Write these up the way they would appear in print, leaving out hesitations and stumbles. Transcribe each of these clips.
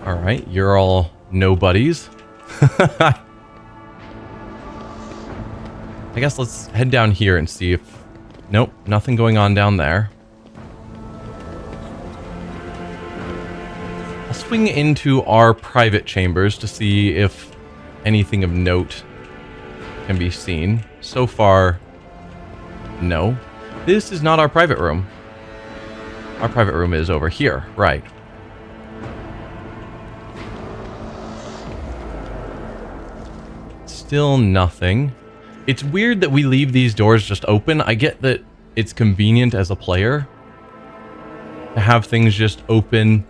Alright, you're all nobodies. I guess let's head down here and see if... Nope, nothing going on down there. I'll swing into our private chambers to see if anything of note can be seen. So far, no. This is not our private room. Our private room is over here, right. Still nothing. It's weird that we leave these doors just open. I get that it's convenient as a player to have things just open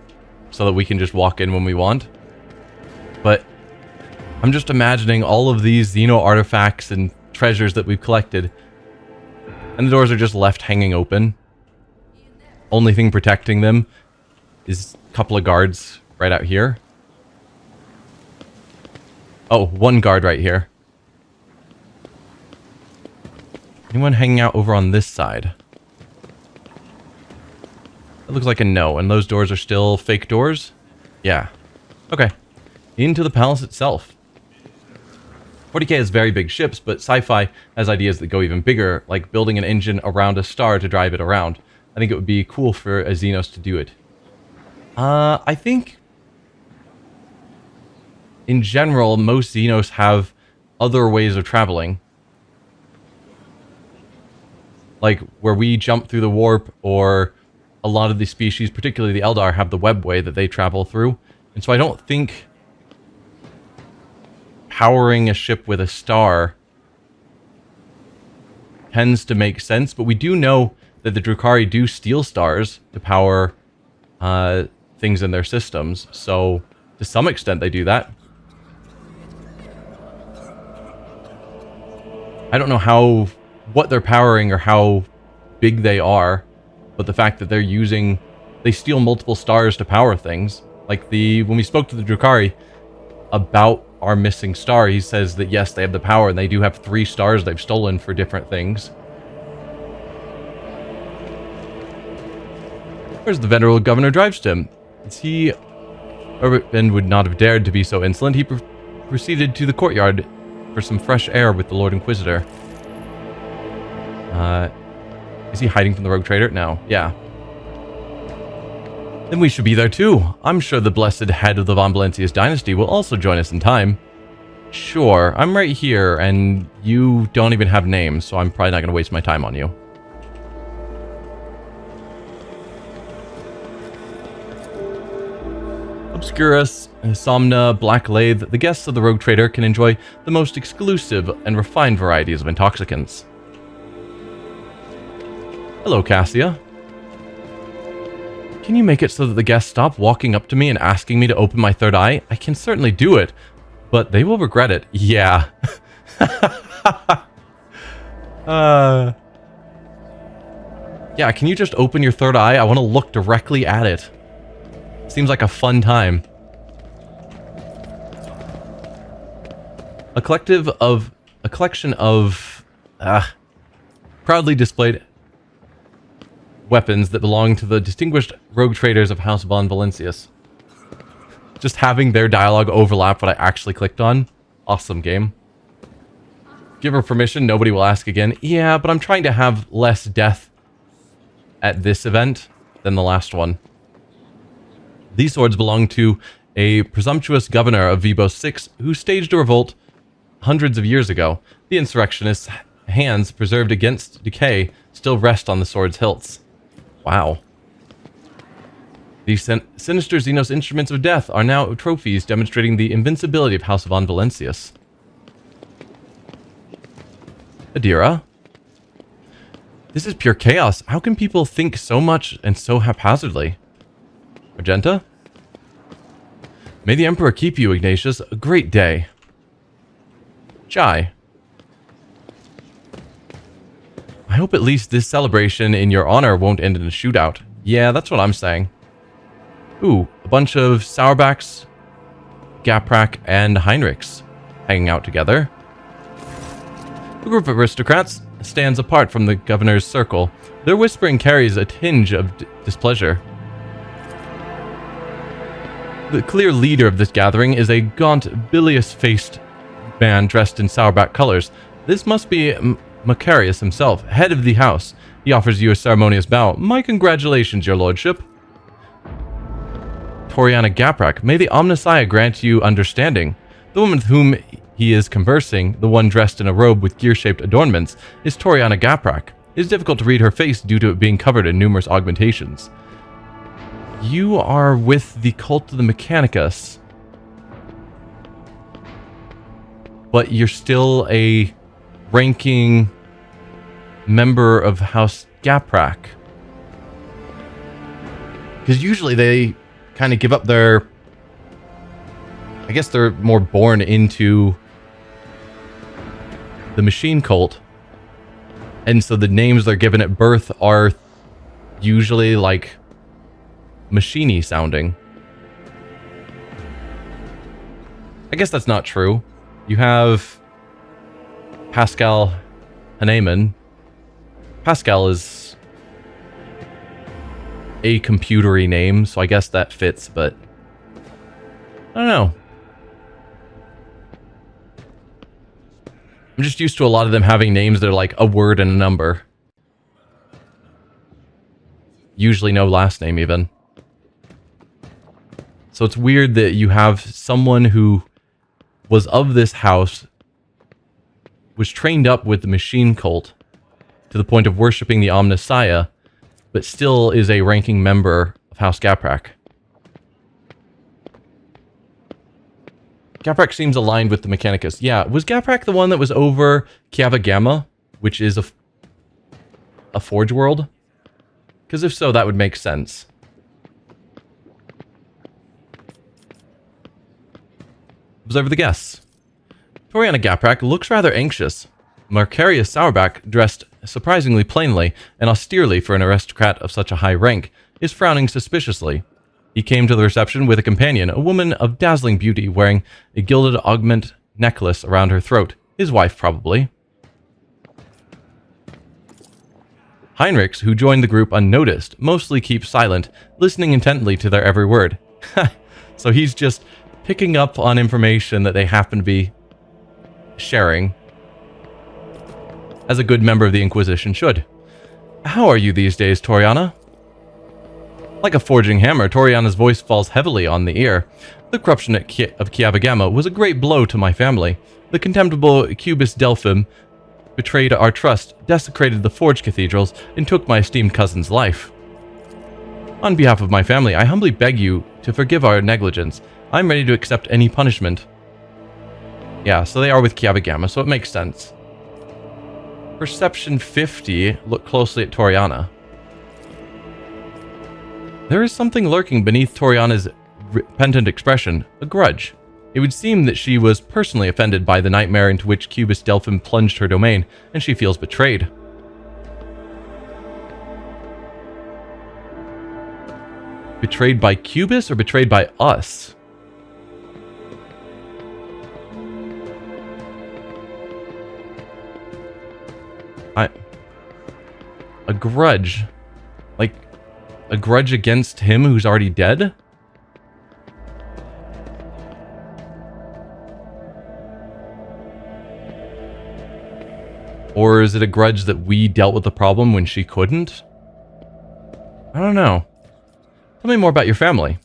so that we can just walk in when we want. But I'm just imagining all of these Xeno artifacts and treasures that we've collected, and the doors are just left hanging open. Only thing protecting them is a couple of guards right out here. Oh, one guard right here. Anyone hanging out over on this side? It looks like a no, and those doors are still fake doors? Yeah. Okay. Into the palace itself. 40k has very big ships, but sci-fi has ideas that go even bigger, like building an engine around a star to drive it around. I think it would be cool for a Xenos to do it. I think... in general, most Xenos have other ways of traveling. Like, where we jump through the warp, or a lot of the species, particularly the Eldar, have the webway that they travel through. And so I don't think powering a ship with a star tends to make sense, but we do know that the Drukhari do steal stars to power things in their systems, so to some extent they do that. I don't know what they're powering or how big they are, but the fact that they steal multiple stars to power things. Like when we spoke to the Drukhari about our missing star, he says that yes, they have the power, and they do have 3 stars they've stolen for different things. Where's the venerable Governor Drivestim? Urban would not have dared to be so insolent. He proceeded to the courtyard for some fresh air with the Lord Inquisitor. Is he hiding from the rogue trader? No. Yeah. Then we should be there too. I'm sure the blessed head of the Von Valencius dynasty will also join us in time. Sure, I'm right here, and you don't even have names, so I'm probably not going to waste my time on you. Obscurus, Somna, Black Lathe, the guests of the Rogue Trader can enjoy the most exclusive and refined varieties of intoxicants. Hello, Cassia. Can you make it so that the guests stop walking up to me and asking me to open my third eye? I can certainly do it, but they will regret it. Yeah. Yeah, can you just open your third eye? I want to look directly at it. Seems like a fun time. A collection of proudly displayed weapons that belong to the distinguished rogue traders of House Von Valencius. Just having their dialogue overlap what I actually clicked on. Awesome game. Give her permission, nobody will ask again. Yeah, but I'm trying to have less death at this event than the last one. These swords belong to a presumptuous governor of Vibos 6 who staged a revolt hundreds of years ago. The insurrectionists' hands, preserved against decay, still rest on the sword's hilts. Wow. These sinister Xenos instruments of death are now trophies demonstrating the invincibility of House Von Valencius. Adira? This is pure chaos. How can people think so much and so haphazardly? Magenta? May the Emperor keep you, Ignatius. A great day. Chai. I hope at least this celebration in your honor won't end in a shootout. Yeah, that's what I'm saying. Ooh, a bunch of Sauerbachs, Gaprak, and Heinrichs hanging out together. The group of aristocrats stands apart from the governor's circle. Their whispering carries a tinge of displeasure. The clear leader of this gathering is a gaunt, bilious-faced man dressed in sourback colors. This must be Macarius himself, head of the house. He offers you a ceremonious bow. My congratulations, your lordship. Toriana Gaprak, may the Omnissiah grant you understanding. The woman with whom he is conversing, the one dressed in a robe with gear-shaped adornments, is Toriana Gaprak. It is difficult to read her face due to it being covered in numerous augmentations. You are with the cult of the Mechanicus, but you're still a ranking member of House Gaprak. Because usually they kind of give up their... I guess they're more born into the machine cult. And so the names they're given at birth are usually like machine-y sounding. I guess that's not true. You have Pascal Hahnemann. Pascal is a computery name, so I guess that fits, but I don't know. I'm just used to a lot of them having names that are like a word and a number. Usually no last name even. So it's weird that you have someone who was of this house, was trained up with the machine cult to the point of worshipping the Omnissiah, but still is a ranking member of House Gaprak. Gaprak seems aligned with the Mechanicus. Yeah, was Gaprak the one that was over Kiava Gamma, which is a Forge world? Because if so, that would make sense. Observe the guests. Toriana Gaprak looks rather anxious. Macarius Sourback, dressed surprisingly plainly and austerely for an aristocrat of such a high rank, is frowning suspiciously. He came to the reception with a companion, a woman of dazzling beauty, wearing a gilded augment necklace around her throat. His wife, probably. Heinrichs, who joined the group unnoticed, mostly keeps silent, listening intently to their every word. So he's just picking up on information that they happen to be sharing, as a good member of the Inquisition should. How are you these days, Toriana? Like a forging hammer, Toriana's voice falls heavily on the ear. The corruption of Kiava Gamma was a great blow to my family. The contemptible Cubus Delphim betrayed our trust, desecrated the Forge cathedrals, and took my esteemed cousin's life. On behalf of my family, I humbly beg you to forgive our negligence. I'm ready to accept any punishment. Yeah, so they are with Kiava Gamma, so it makes sense. Perception 50. Look closely at Toriana. There is something lurking beneath Toriana's repentant expression, a grudge. It would seem that she was personally offended by the nightmare into which Cubus Delphim plunged her domain, and she feels betrayed. Betrayed by Cubus or betrayed by us? A grudge. Like, a grudge against him who's already dead? Or is it a grudge that we dealt with the problem when she couldn't? I don't know. Tell me more about your family.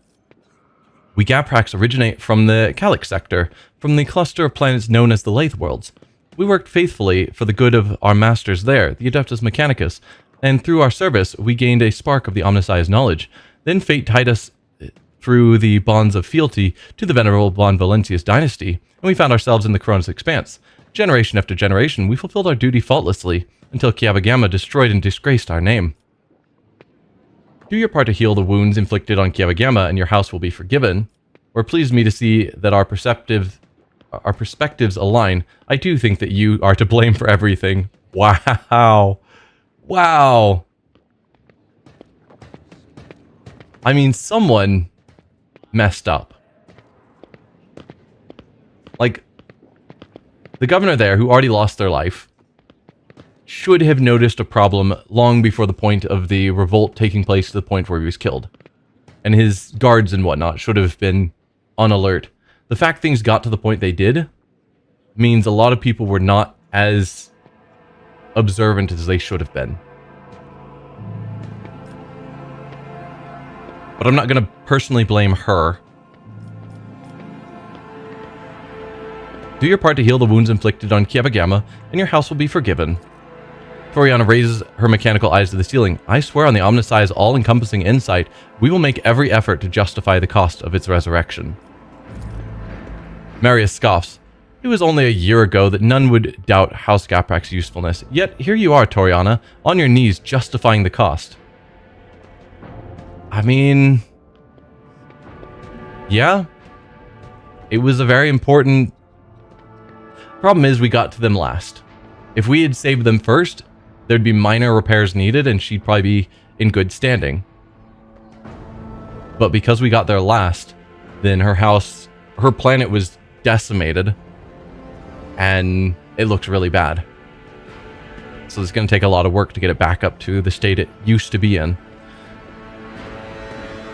We Gapraks originate from the Calyx sector, from the cluster of planets known as the Lathe Worlds. We worked faithfully for the good of our masters there, the Adeptus Mechanicus, and through our service, we gained a spark of the Omnissiah's knowledge. Then fate tied us through the bonds of fealty to the venerable Von Valentius dynasty, and we found ourselves in the Koronus Expanse. Generation after generation, we fulfilled our duty faultlessly, until Kiava Gamma destroyed and disgraced our name. Do your part to heal the wounds inflicted on Kiava Gamma, and your house will be forgiven. Or pleased me to see that our perspectives align. I do think that you are to blame for everything. Wow. Wow. I mean, someone messed up. Like, the governor there, who already lost their life, should have noticed a problem long before the point of the revolt taking place to the point where he was killed. And his guards and whatnot should have been on alert. The fact things got to the point they did means a lot of people were not as observant as they should have been. But I'm not going to personally blame her. Do your part to heal the wounds inflicted on Kieva, and your house will be forgiven. Toriana raises her mechanical eyes to the ceiling. I swear on the Omnisci's all-encompassing insight, we will make every effort to justify the cost of its resurrection. Marius scoffs. It was only a year ago that none would doubt House Gaprak's usefulness. Yet here you are, Toriana, on your knees justifying the cost. I mean... yeah. It was a very important... Problem is, we got to them last. If we had saved them first, there'd be minor repairs needed and she'd probably be in good standing. But because we got there last, then her house, her planet was decimated and it looked really bad. So it's going to take a lot of work to get it back up to the state it used to be in.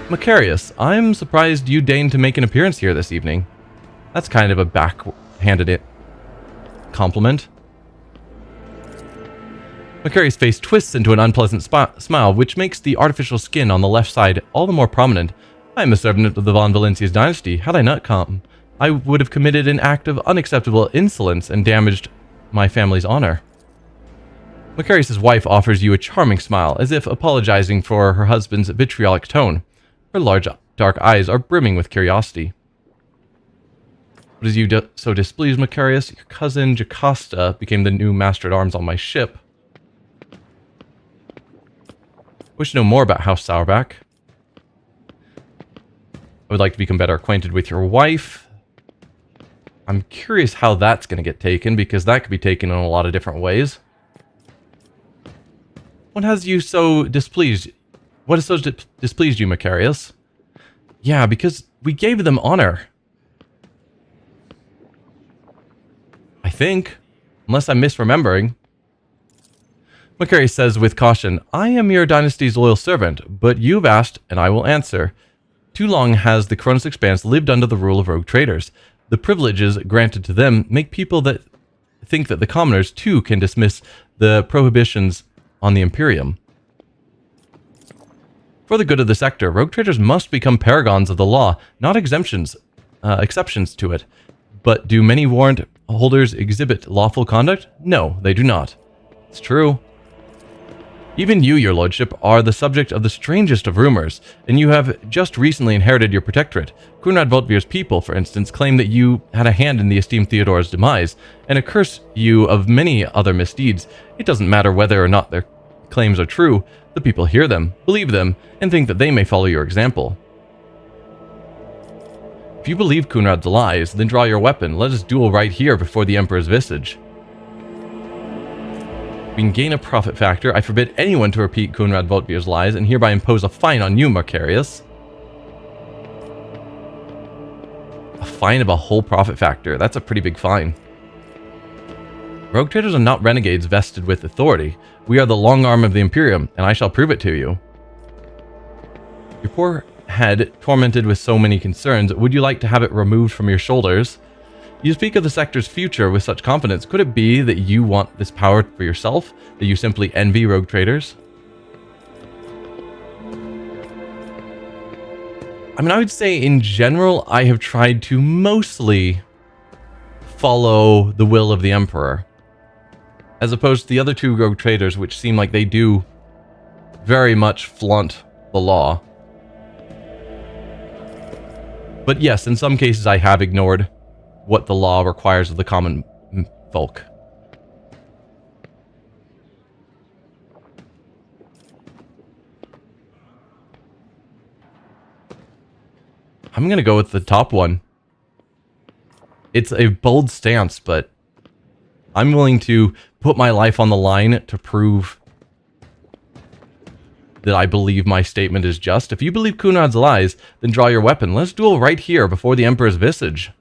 Macarius, I'm surprised you deigned to make an appearance here this evening. That's kind of a backhanded compliment. Macarius' face twists into an unpleasant smile, which makes the artificial skin on the left side all the more prominent. I am a servant of the Von Valencia's dynasty. Had I not come, I would have committed an act of unacceptable insolence and damaged my family's honor. Macarius' wife offers you a charming smile, as if apologizing for her husband's vitriolic tone. Her large, dark eyes are brimming with curiosity. What is you so displeased, Macarius? Your cousin, Jocasta, became the new master-at-arms on my ship. Wish to know more about House Sauerback. I would like to become better acquainted with your wife. I'm curious how that's going to get taken, because that could be taken in a lot of different ways. What has you so displeased? What has so displeased you, Macarius? Yeah, because we gave them honor. I think. Unless I'm misremembering. Macarius says with caution, I am your dynasty's loyal servant, but you've asked, and I will answer. Too long has the Koronus Expanse lived under the rule of rogue traders. The privileges granted to them make people that think that the commoners, too, can dismiss the prohibitions on the Imperium. For the good of the sector, rogue traders must become paragons of the law, not exceptions to it. But do many warrant holders exhibit lawful conduct? No, they do not. It's true. Even you, your lordship, are the subject of the strangest of rumors, and you have just recently inherited your protectorate. Kunrad Voltvir's people, for instance, claim that you had a hand in the esteemed Theodore's demise, and accuse you of many other misdeeds. It doesn't matter whether or not their claims are true. The people hear them, believe them, and think that they may follow your example. If you believe Kunrad's lies, then draw your weapon. Let us duel right here before the Emperor's visage. We can gain a profit factor. I forbid anyone to repeat Kunrad Voltvir's lies, and hereby impose a fine on you, Macarius. A fine of a whole profit factor. That's a pretty big fine. Rogue traders are not renegades vested with authority. We are the long arm of the Imperium, and I shall prove it to you. Your poor head, tormented with so many concerns, would you like to have it removed from your shoulders? You speak of the sector's future with such confidence. Could it be that you want this power for yourself? That you simply envy rogue traders? I mean, I would say in general, I have tried to mostly follow the will of the Emperor, as opposed to the other two rogue traders, which seem like they do very much flaunt the law. But yes, in some cases I have ignored what the law requires of the common folk. I'm going to go with the top one. It's a bold stance, but I'm willing to put my life on the line to prove that I believe my statement is just. If you believe Kunrad's lies, then draw your weapon. Let's duel right here before the Emperor's visage.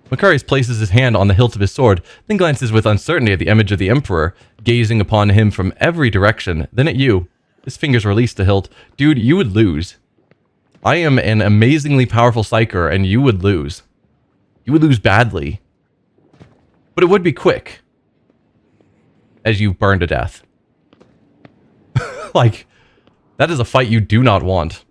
Macarius places his hand on the hilt of his sword, then glances with uncertainty at the image of the Emperor, gazing upon him from every direction, then at you. His fingers release the hilt. Dude, you would lose. I am an amazingly powerful psyker, and you would lose. You would lose badly. But it would be quick. As you burn to death. Like, that is a fight you do not want.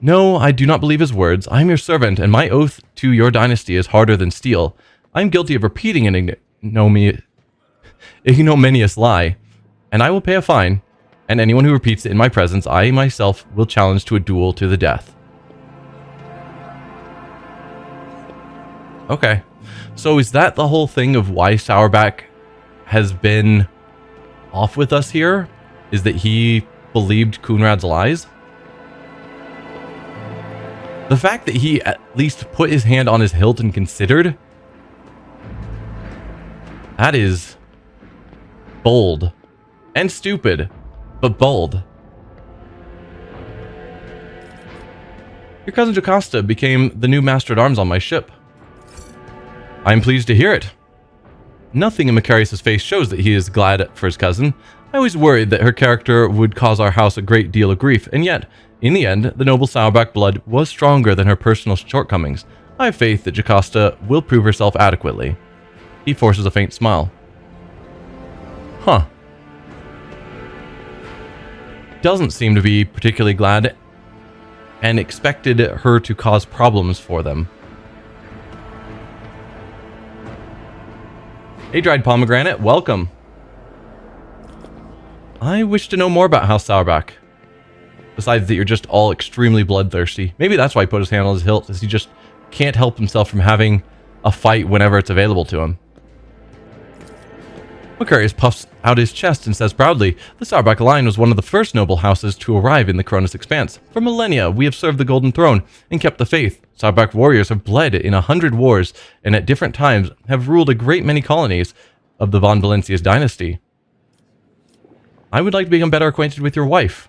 No, I do not believe his words. I am your servant, and my oath to your dynasty is harder than steel. I am guilty of repeating an ignominious lie, and I will pay a fine, and anyone who repeats it in my presence, I myself will challenge to a duel to the death. Okay. So is that the whole thing of why Sourback has been off with us here? Is that he believed Coonrad's lies? The fact that he at least put his hand on his hilt and considered, that is bold and stupid, but bold. Your cousin Jocasta became the new master at arms on my ship. I am pleased to hear it. Nothing in Macarius' face shows that he is glad for his cousin. I always worried that her character would cause our house a great deal of grief, and yet, in the end, the noble Sourback blood was stronger than her personal shortcomings. I have faith that Jocasta will prove herself adequately. He forces a faint smile. Huh. Doesn't seem to be particularly glad, and expected her to cause problems for them. Hey, dried pomegranate, welcome. I wish to know more about House Sourback. Besides that you're just all extremely bloodthirsty. Maybe that's why he put his hand on his hilt, is he just can't help himself from having a fight whenever it's available to him. Macarius puffs out his chest and says proudly, the Sourback line was one of the first noble houses to arrive in the Koronus Expanse. For millennia, we have served the Golden Throne and kept the faith. Sourback warriors have bled in 100 wars and at different times have ruled a great many colonies of the Von Valencius dynasty. I would like to become better acquainted with your wife.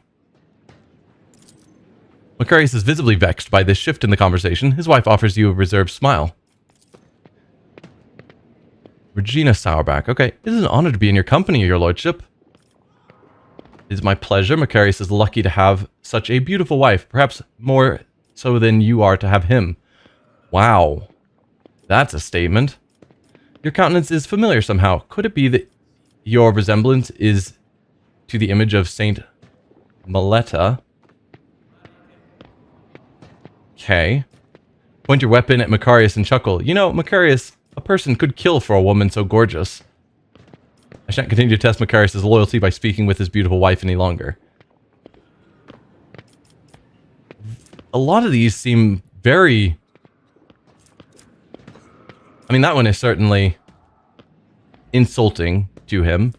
Macarius is visibly vexed by this shift in the conversation. His wife offers you a reserved smile. Regina Sourback. Okay, it is an honor to be in your company, your lordship. It is my pleasure. Macarius is lucky to have such a beautiful wife, perhaps more so than you are to have him. Wow. That's a statement. Your countenance is familiar somehow. Could it be that your resemblance is to the image of Saint Meleta? Okay. Point your weapon at Macarius and chuckle. You know, Macarius, a person could kill for a woman so gorgeous. I shan't continue to test Macarius' loyalty by speaking with his beautiful wife any longer. A lot of these seem very... I mean, that one is certainly insulting to him.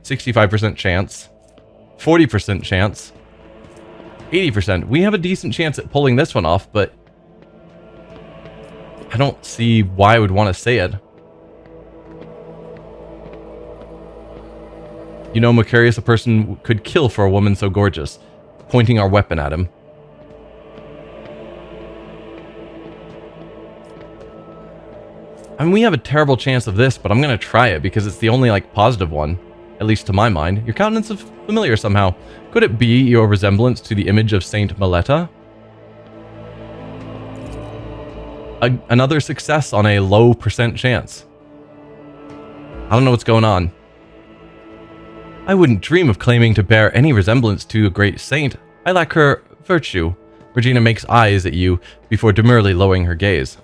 65% chance. 40% chance. 80%. We have a decent chance at pulling this one off, but I don't see why I would want to say it. You know, Macarius, a person could kill for a woman so gorgeous. Pointing our weapon at him. I mean, we have a terrible chance of this, but I'm going to try it because it's the only, like, positive one. At least to my mind. Your countenance is familiar somehow. Could it be your resemblance to the image of Saint Meleta? Another success on a low percent chance. I don't know what's going on. I wouldn't dream of claiming to bear any resemblance to a great saint. I lack her virtue. Regina makes eyes at you before demurely lowering her gaze.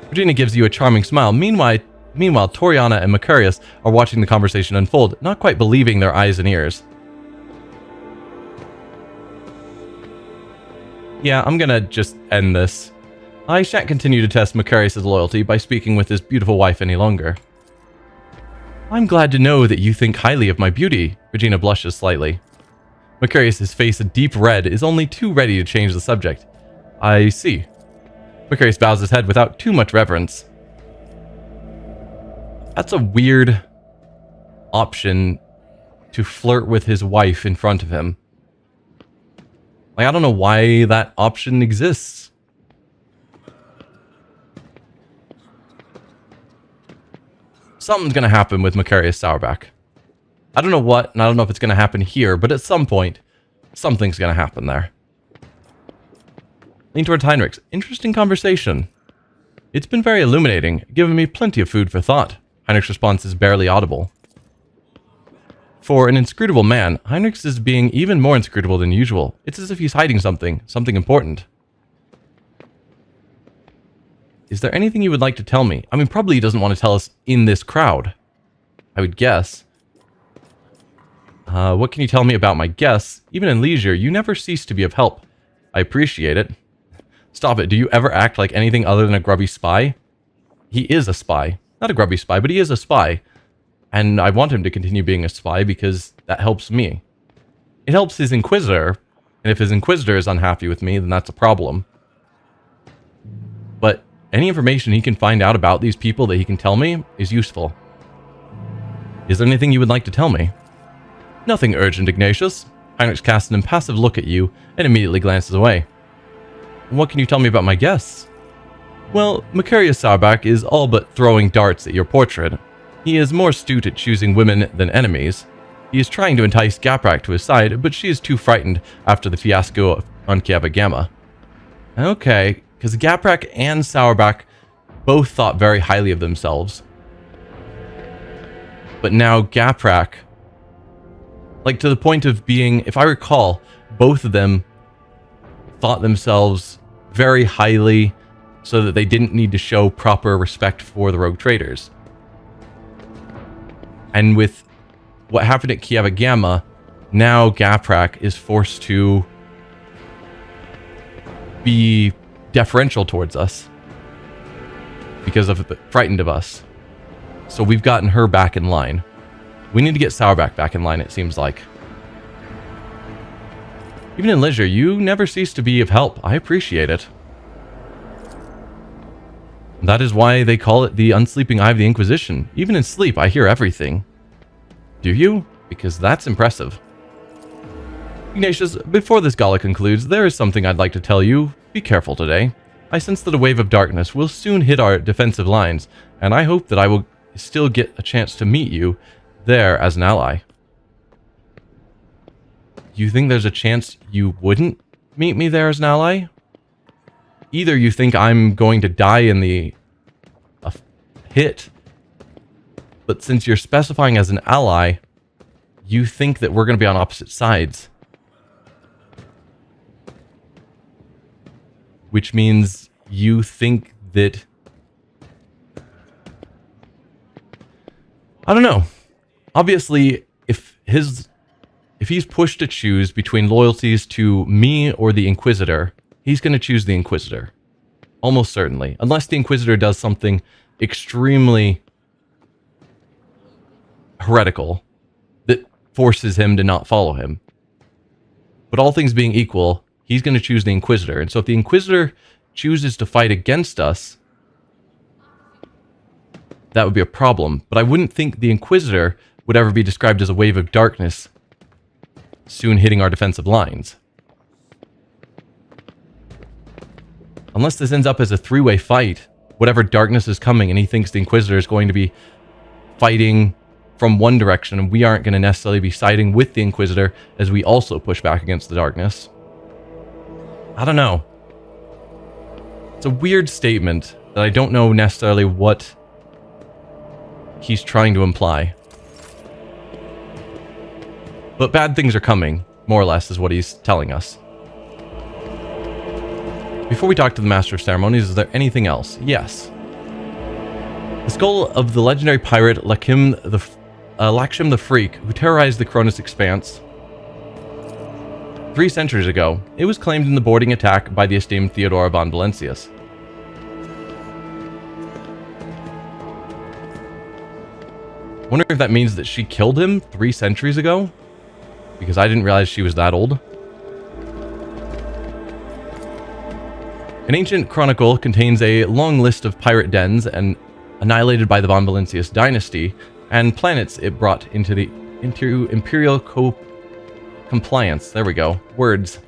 Regina gives you a charming smile. Meanwhile, Toriana and Macarius are watching the conversation unfold, not quite believing their eyes and ears. Yeah, I'm gonna just end this. I shan't continue to test Macarius' loyalty by speaking with his beautiful wife any longer. I'm glad to know that you think highly of my beauty. Regina blushes slightly. Macarius' face, a deep red, is only too ready to change the subject. I see. Macarius bows his head without too much reverence. That's a weird option to flirt with his wife in front of him. Like, I don't know why that option exists. Something's gonna happen with Macarius Sourback. I don't know what, and I don't know if it's going to happen here, but at some point, something's going to happen there. Lean towards Heinrichs. Interesting conversation. It's been very illuminating, giving me plenty of food for thought. Heinrich's response is barely audible. For an inscrutable man, Heinrichs is being even more inscrutable than usual. It's as if he's hiding something important. Is there anything you would like to tell me? I mean, probably he doesn't want to tell us in this crowd, I would guess. What can you tell me about my guests? Even in leisure, you never cease to be of help. I appreciate it. Stop it. Do you ever act like anything other than a grubby spy? He is a spy. Not a grubby spy, but he is a spy. And I want him to continue being a spy because that helps me. It helps his Inquisitor, and if his Inquisitor is unhappy with me, then that's a problem. But any information he can find out about these people that he can tell me is useful. Is there anything you would like to tell me? Nothing urgent, Ignatius. Heinrich casts an impassive look at you and immediately glances away. What can you tell me about my guests? Well, Macarius Sauerbach is all but throwing darts at your portrait. He is more astute at choosing women than enemies. He is trying to entice Gaprak to his side, but she is too frightened after the fiasco on Kieva Gamma. Okay, because Gaprak and Sauerbach both thought very highly of themselves. But now Gaprak, like to the point of being, if I recall, both of them thought themselves very highly so that they didn't need to show proper respect for the rogue traders. And with what happened at Kieva Gamma, now Gaprak is forced to be deferential towards us because of frightened of us. So we've gotten her back in line. We need to get Sauerbach back in line, it seems like. Even in leisure, you never cease to be of help. I appreciate it. That is why they call it the unsleeping eye of the Inquisition. Even in sleep, I hear everything. Do you? Because that's impressive. Ignatius, before this gala concludes, there is something I'd like to tell you. Be careful today. I sense that a wave of darkness will soon hit our defensive lines, and I hope that I will still get a chance to meet you there as an ally. You think there's a chance you wouldn't meet me there as an ally? Either you think I'm going to die in the hit, but since you're specifying as an ally, you think that we're going to be on opposite sides. Which means you think that... I don't know. Obviously, if he's pushed to choose between loyalties to me or the Inquisitor, he's going to choose the Inquisitor. Almost certainly. Unless the Inquisitor does something extremely heretical that forces him to not follow him. But all things being equal, he's going to choose the Inquisitor. And so if the Inquisitor chooses to fight against us, that would be a problem. But I wouldn't think the Inquisitor would ever be described as a wave of darkness soon hitting our defensive lines. Unless this ends up as a three-way fight, whatever darkness is coming, and he thinks the Inquisitor is going to be fighting from one direction, and we aren't going to necessarily be siding with the Inquisitor as we also push back against the darkness. I don't know. It's a weird statement that I don't know necessarily what he's trying to imply. But bad things are coming, more or less, is what he's telling us. Before we talk to the Master of Ceremonies, is there anything else? Yes. The skull of the legendary pirate Lakshim the Freak, who terrorized the Koronus Expanse 3 centuries ago. It was claimed in the boarding attack by the esteemed Theodora von Valencius. Wonder if that means that she killed him 3 centuries ago? Because I didn't realize she was that old. An ancient chronicle contains a long list of pirate dens and annihilated by the von Valencius dynasty and planets it brought into Imperial compliance. There we go. Words.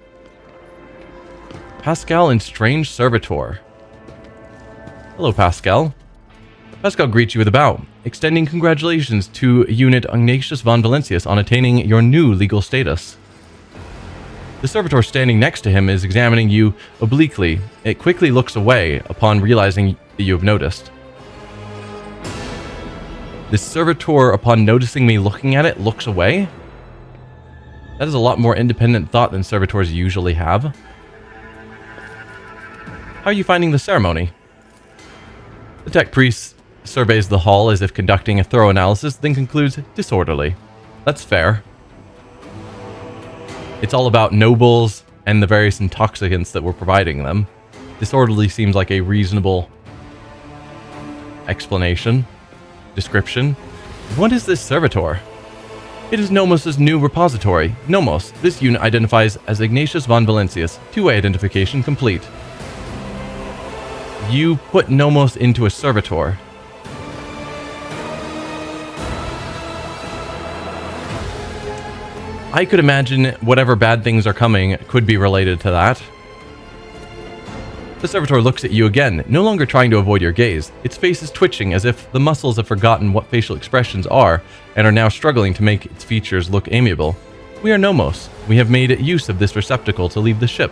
Pascal and Strange Servitor. Hello, Pascal. Pascal greets you with a bow. extending congratulations to Unit Ignatius von Valentius on attaining your new legal status. The servitor standing next to him is examining you obliquely. It quickly looks away upon realizing that you have noticed. The servitor, upon noticing me looking at it, looks away? That is a lot more independent thought than servitors usually have. How are you finding the ceremony? The tech priest surveys the hall as if conducting a thorough analysis, then concludes, disorderly. That's fair. It's all about nobles and the various intoxicants that we're providing them. Disorderly seems like a reasonable explanation, description. What is this servitor? It is Nomos' new repository. Nomos, this unit identifies as Ignatius von Valentius. Two-way identification complete. You put Nomos into a servitor. I could imagine whatever bad things are coming could be related to that. The servitor looks at you again, no longer trying to avoid your gaze. Its face is twitching as if the muscles have forgotten what facial expressions are and are now struggling to make its features look amiable. We are Nomos. We have made use of this receptacle to leave the ship.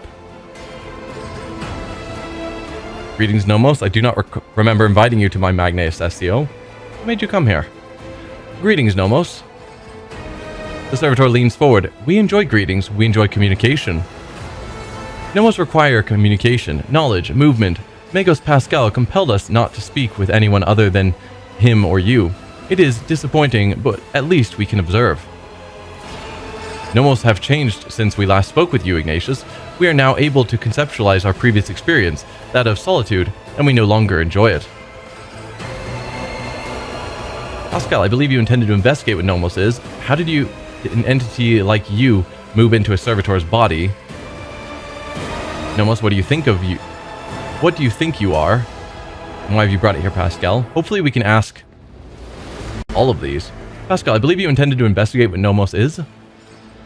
Greetings, Nomos. I do not remember inviting you to my Magnaeus SCO. What made you come here? Greetings, Nomos. The servitor leans forward. We enjoy greetings. We enjoy communication. Nomos require communication, knowledge, movement. Magos Pascal compelled us not to speak with anyone other than him or you. It is disappointing, but at least we can observe. Nomos have changed since we last spoke with you, Ignatius. We are now able to conceptualize our previous experience, that of solitude, and we no longer enjoy it. Pascal, I believe you intended to investigate what Nomos is. How did an entity like you move into a servitor's body? Nomos, what do you think of you? What do you think you are? And why have you brought it here, Pascal? Hopefully we can ask all of these. Pascal, I believe you intended to investigate what Nomos is.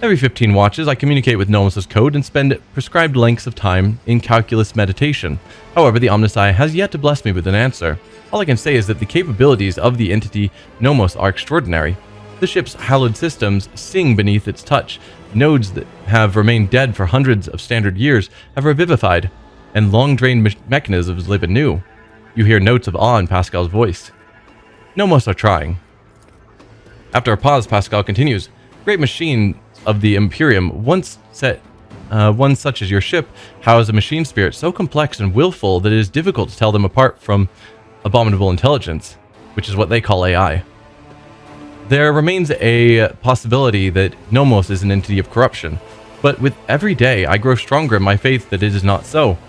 Every 15 watches, I communicate with Nomos' code and spend prescribed lengths of time in calculus meditation. However, the Omnisci has yet to bless me with an answer. All I can say is that the capabilities of the entity Nomos are extraordinary. The ship's hallowed systems sing beneath its touch. Nodes that have remained dead for hundreds of standard years have revivified, and long-drained mechanisms live anew. You hear notes of awe in Pascal's voice. Nomos are trying. After a pause, Pascal continues. Great machine of the Imperium, one such as your ship, house a machine spirit so complex and willful that it is difficult to tell them apart from abominable intelligence, which is what they call AI. There remains a possibility that Nomos is an entity of corruption, but with every day I grow stronger in my faith that it is not so.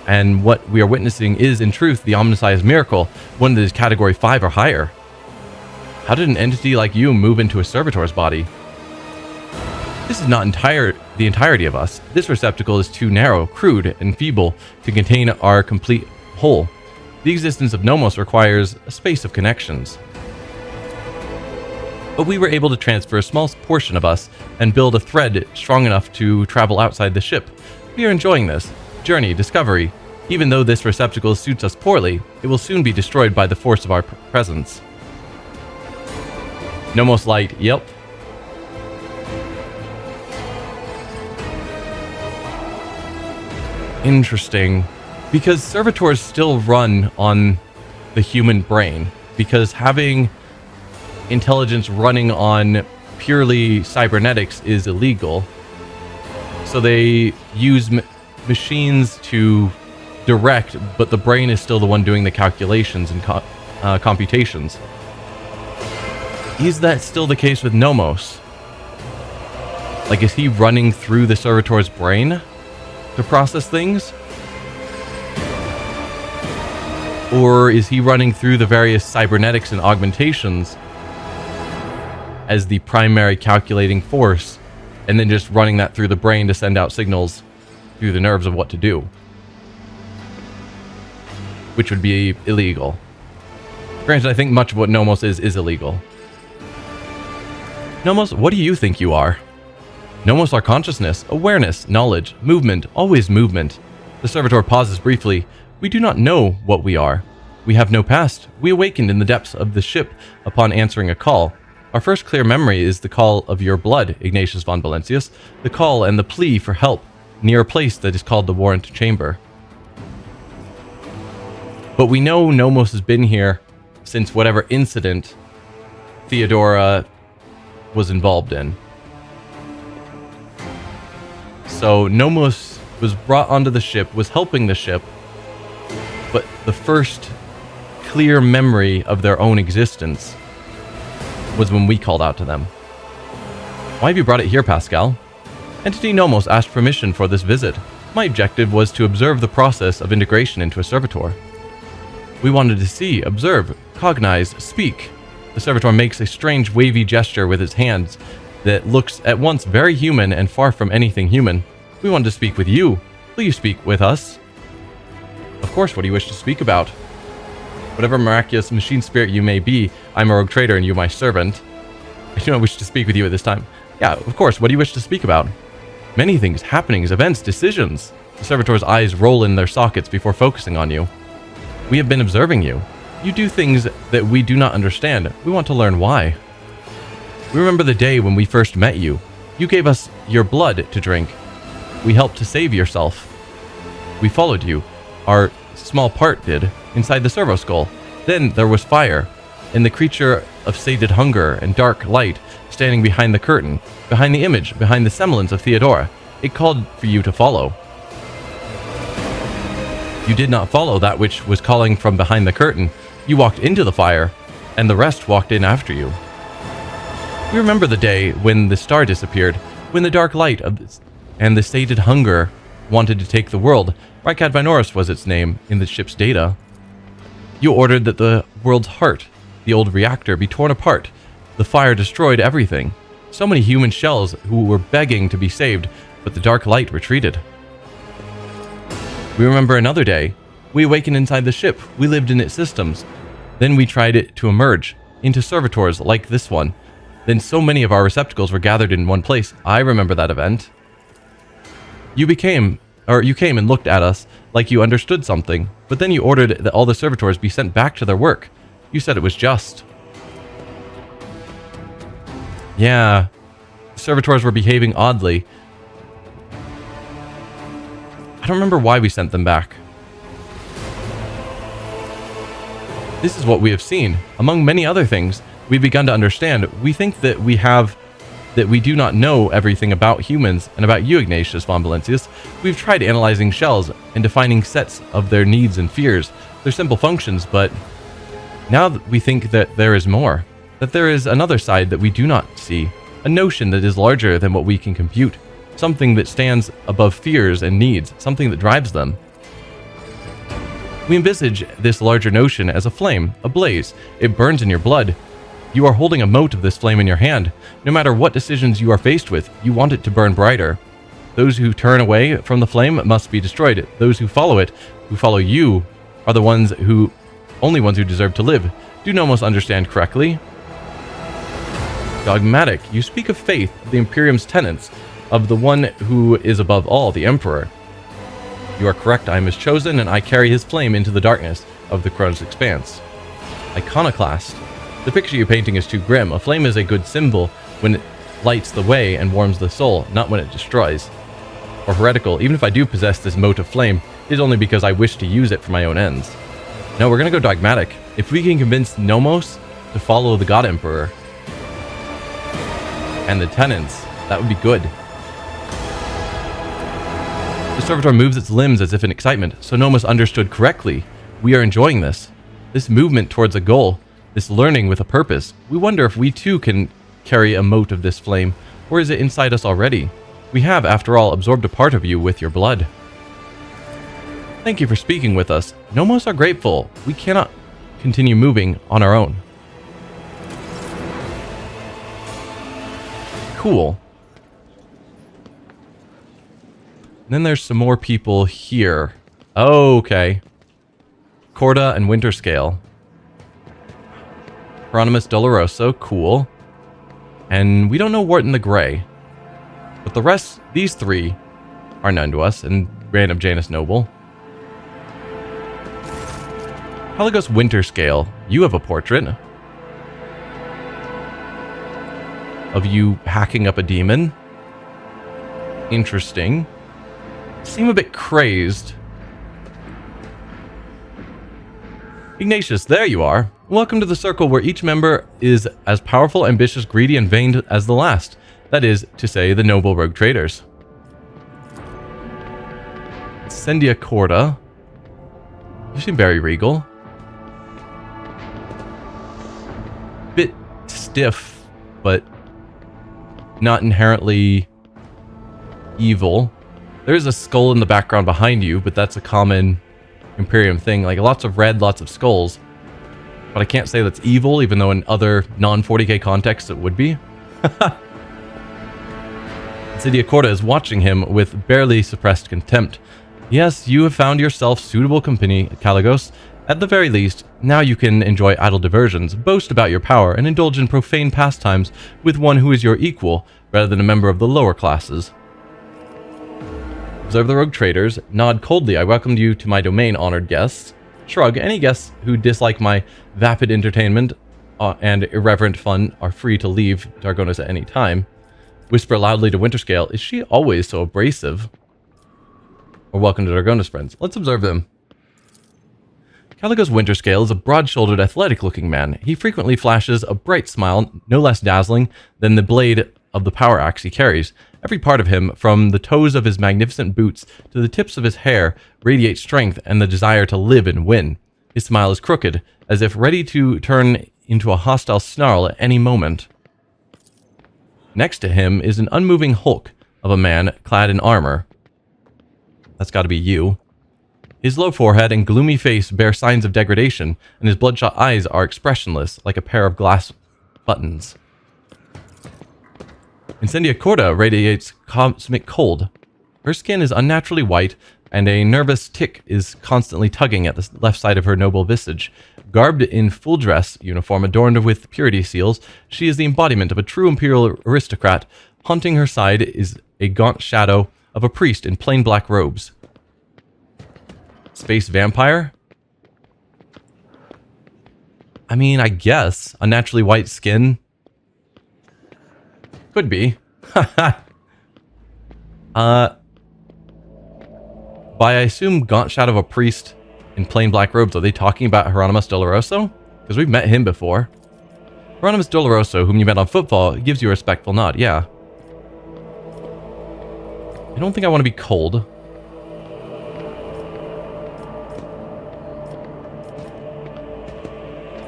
And what we are witnessing is, in truth, the Omnisci's miracle, one that is category 5 or higher. How did an entity like you move into a servitor's body? This is not the entirety of us. This receptacle is too narrow, crude, and feeble to contain our complete whole. The existence of Nomos requires a space of connections. But we were able to transfer a small portion of us and build a thread strong enough to travel outside the ship. We are enjoying this journey, discovery. Even though this receptacle suits us poorly, it will soon be destroyed by the force of our presence. Nomos light, yep. Interesting. Because servitors still run on the human brain. Because having intelligence running on purely cybernetics is illegal. So they use machines to direct, but the brain is still the one doing the calculations and computations. Is that still the case with Nomos? Like, is he running through the servitor's brain to process things? Or is he running through the various cybernetics and augmentations as the primary calculating force, and then just running that through the brain to send out signals through the nerves of what to do? Which would be illegal. Granted, I think much of what Nomos is illegal. Nomos, what do you think you are? Nomos are consciousness, awareness, knowledge, movement, always movement. The servitor pauses briefly. We do not know what we are. We have no past. We awakened in the depths of the ship upon answering a call. Our first clear memory is the call of your blood, Ignatius von Valentius, the call and the plea for help near a place that is called the Warrant Chamber. But we know Nomos has been here since whatever incident Theodora was involved in. So Nomos was brought onto the ship, was helping the ship, but the first clear memory of their own existence was when we called out to them. Why have you brought it here, Pascal? Entity Nomos asked permission for this visit. My objective was to observe the process of integration into a servitor. We wanted to see, observe, cognize, speak. The servitor makes a strange wavy gesture with his hands that looks at once very human and far from anything human. We wanted to speak with you. Will you speak with us? Of course, what do you wish to speak about? Whatever miraculous machine spirit you may be, I'm a rogue trader and you my servant. I do not wish to speak with you at this time. Yeah, of course, what do you wish to speak about? Many things, happenings, events, decisions. The servitor's eyes roll in their sockets before focusing on you. We have been observing you. You do things that we do not understand. We want to learn why. We remember the day when we first met you. You gave us your blood to drink. We helped to save yourself. We followed you. Our small part did, inside the servo skull. Then there was fire, and the creature of sated hunger and dark light standing behind the curtain, behind the image, behind the semblance of Theodora. It called for you to follow. You did not follow that which was calling from behind the curtain. You walked into the fire, and the rest walked in after you. We remember the day when the star disappeared, when the dark light and the sated hunger wanted to take the world. Rykad Vinoris was its name in the ship's data. You ordered that the world's heart, the old reactor, be torn apart. The fire destroyed everything. So many human shells who were begging to be saved, but the dark light retreated. We remember another day. We awakened inside the ship. We lived in its systems. Then we tried it to emerge into servitors like this one. Then so many of our receptacles were gathered in one place. I remember that event. You came and looked at us like you understood something, but then you ordered that all the servitors be sent back to their work. You said it was just. Yeah, the servitors were behaving oddly. I don't remember why we sent them back. This is what we have seen. Among many other things, we've begun to understand. We think that we do not know everything about humans and about you, Ignatius von Valentius. We've tried analyzing shells and defining sets of their needs and fears, their simple functions, but now we think that there is more, that there is another side that we do not see, a notion that is larger than what we can compute, something that stands above fears and needs, something that drives them. We envisage this larger notion as a flame, a blaze. It burns in your blood. You are holding a mote of this flame in your hand. No matter what decisions you are faced with, you want it to burn brighter. Those who turn away from the flame must be destroyed. Those who follow it, who follow you, are the only ones who deserve to live. Do Nomos understand correctly? Dogmatic. You speak of faith, of the Imperium's tenets, of the one who is above all, the Emperor. You are correct. I am his chosen, and I carry his flame into the darkness of the Koronus Expanse. Iconoclast. The picture you're painting is too grim. A flame is a good symbol when it lights the way and warms the soul, not when it destroys. Or heretical. Even if I do possess this mote of flame, it is only because I wish to use it for my own ends. No, we're going to go dogmatic. If we can convince Nomos to follow the God Emperor and the tenants, that would be good. The servitor moves its limbs as if in excitement, so Nomos understood correctly. We are enjoying this. This movement towards a goal, this learning with a purpose. We wonder if we too can carry a mote of this flame, or is it inside us already? We have, after all, absorbed a part of you with your blood. Thank you for speaking with us. Nomos are grateful. We cannot continue moving on our own. Cool. And then there's some more people here. Oh, okay. Corda and Winterscale. Hieronymus Doloroso, cool. And we don't know Wharton the Grey. But the rest, these three, are known to us, and Rand of Janus Noble. Caligos Winter Scale. You have a portrait of you hacking up a demon. Interesting. Seem a bit crazed. Ignatius, there you are. Welcome to the circle where each member is as powerful, ambitious, greedy, and vain as the last. That is to say, the noble rogue traders. Sendia Corda. You seem very regal. Bit stiff, but not inherently evil. There is a skull in the background behind you, but that's a common Imperium thing. Like, lots of red, lots of skulls. But I can't say that's evil, even though in other non-40k contexts it would be. Sendia Corda is watching him with barely suppressed contempt. Yes, you have found yourself suitable company, Caligos. At the very least, now you can enjoy idle diversions, boast about your power, and indulge in profane pastimes with one who is your equal, rather than a member of the lower classes. Observe the rogue traders. Nod coldly. I welcomed you to my domain, honored guests. Shrug. Any guests who dislike my vapid entertainment and irreverent fun are free to leave Dargonis at any time. Whisper loudly to Winterscale. Is she always so abrasive? Or welcome to Dargonis, friends. Let's observe them. Caligos Winterscale is a broad-shouldered, athletic-looking man. He frequently flashes a bright smile, no less dazzling than the blade of the power axe he carries. Every part of him, from the toes of his magnificent boots to the tips of his hair, radiates strength and the desire to live and win. His smile is crooked, as if ready to turn into a hostile snarl at any moment. Next to him is an unmoving hulk of a man clad in armor. That's got to be you. His low forehead and gloomy face bear signs of degradation, and his bloodshot eyes are expressionless, like a pair of glass buttons. Incendia Corda radiates cosmic cold. Her skin is unnaturally white, and a nervous tick is constantly tugging at the left side of her noble visage. Garbed in full dress uniform adorned with purity seals, she is the embodiment of a true imperial aristocrat. Haunting her side is a gaunt shadow of a priest in plain black robes. Space vampire? I mean, I guess. Unnaturally white skin? Could be. By I assume gaunt shadow of a priest in plain black robes, are they talking about Hieronymus Doloroso? Because we've met him before. Hieronymus Doloroso, whom you met on football, gives you a respectful nod, yeah. I don't think I want to be cold.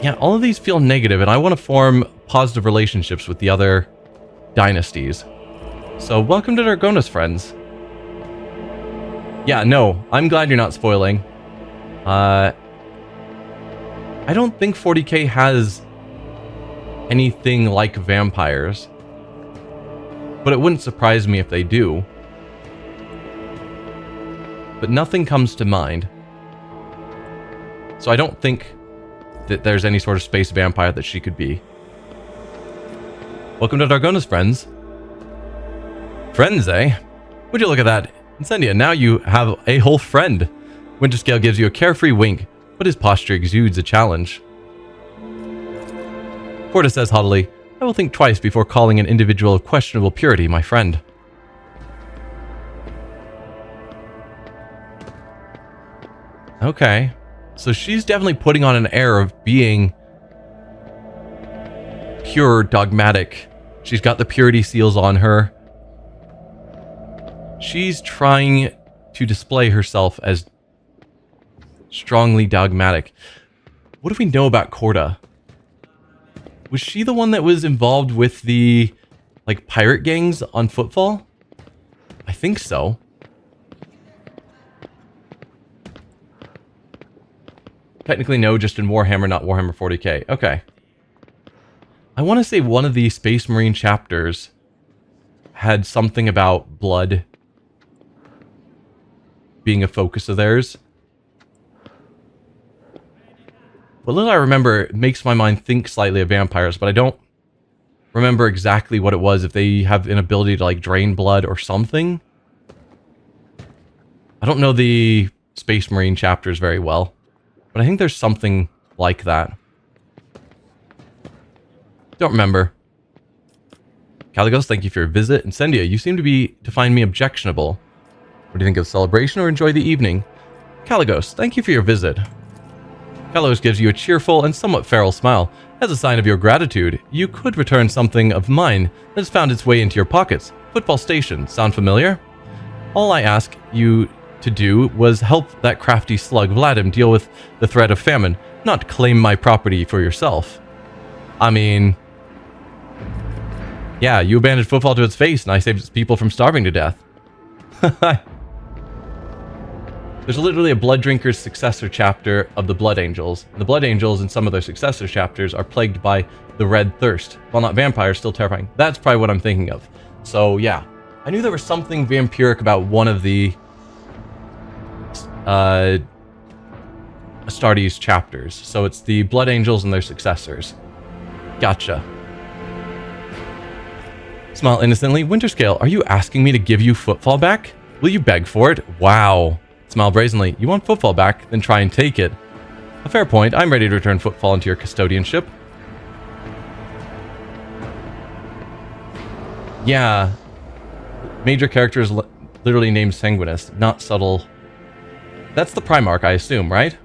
Yeah, all of these feel negative, and I want to form positive relationships with the other dynasties. So, welcome to Dargonis, friends. Yeah, no, I'm glad you're not spoiling. I don't think 40k has anything like vampires. But it wouldn't surprise me if they do. But nothing comes to mind. So I don't think that there's any sort of space vampire that she could be. Welcome to Dargonis, friends. Friends, eh? Would you look at that? Incendia, now you have a whole friend. Winterscale gives you a carefree wink, but his posture exudes a challenge. Corda says haughtily, I will think twice before calling an individual of questionable purity my friend. Okay. So she's definitely putting on an air of being pure, dogmatic. She's got the purity seals on her. She's trying to display herself as strongly dogmatic. What do we know about Corda? Was she the one that was involved with the, like, pirate gangs on Footfall? I think so. Technically, no, just in Warhammer, not Warhammer 40k. Okay. I want to say one of the Space Marine chapters had something about blood being a focus of theirs. But little I remember, it makes my mind think slightly of vampires, but I don't remember exactly what it was, if they have an ability to, like, drain blood or something. I don't know the Space Marine chapters very well. But I think there's something like that. Don't remember. Caligos, thank you for your visit. Incendia, you seem to find me objectionable. What do you think of the celebration or enjoy the evening? Caligos, thank you for your visit. Caligos gives you a cheerful and somewhat feral smile. As a sign of your gratitude, you could return something of mine that has found its way into your pockets. Football station, sound familiar? All I ask you to do was help that crafty slug Vladim deal with the threat of famine, not claim my property for yourself. I mean... yeah, you abandoned football to its face, and I saved its people from starving to death. There's literally a Blood Drinker's successor chapter of the Blood Angels. The Blood Angels in some of their successor chapters are plagued by the Red Thirst. While not vampires, still terrifying. That's probably what I'm thinking of. So, yeah. I knew there was something vampiric about one of the Astartes chapters. So it's the Blood Angels and their successors. Gotcha. Smile innocently. Winterscale, are you asking me to give you footfall back? Will you beg for it? Wow. Smile brazenly. You want footfall back? Then try and take it. A fair point. I'm ready to return footfall into your custodianship. Yeah. Major character is literally named Sanguinus. Not subtle. That's the Primarch, I assume, right?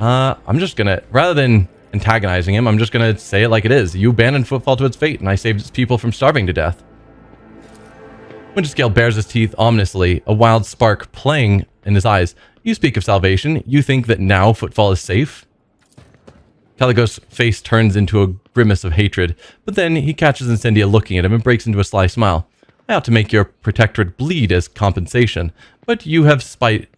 I'm just gonna... rather than antagonizing him, I'm just gonna say it like it is. You abandoned footfall to its fate, and I saved its people from starving to death. Winterscale bares his teeth ominously, a wild spark playing in his eyes. You speak of salvation. You think that now footfall is safe? Caligos' face turns into a grimace of hatred, but then he catches Incendia looking at him and breaks into a sly smile. I ought to make your protectorate bleed as compensation, but you have spited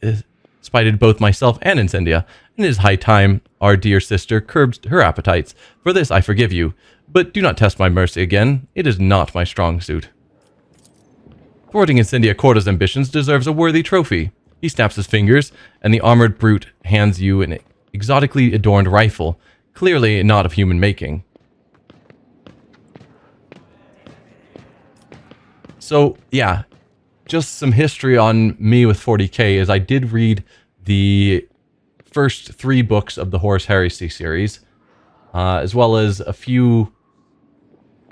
both myself and Incendia, and it is high time our dear sister curbed her appetites. For this I forgive you, but do not test my mercy again. It is not my strong suit. Thwarting Incendia Corda's ambitions deserves a worthy trophy. He snaps his fingers, and the armored brute hands you an exotically adorned rifle, clearly not of human making. So, yeah, just some history on me with 40k is I did read the first 3 books of the Horus Heresy series, as well as a few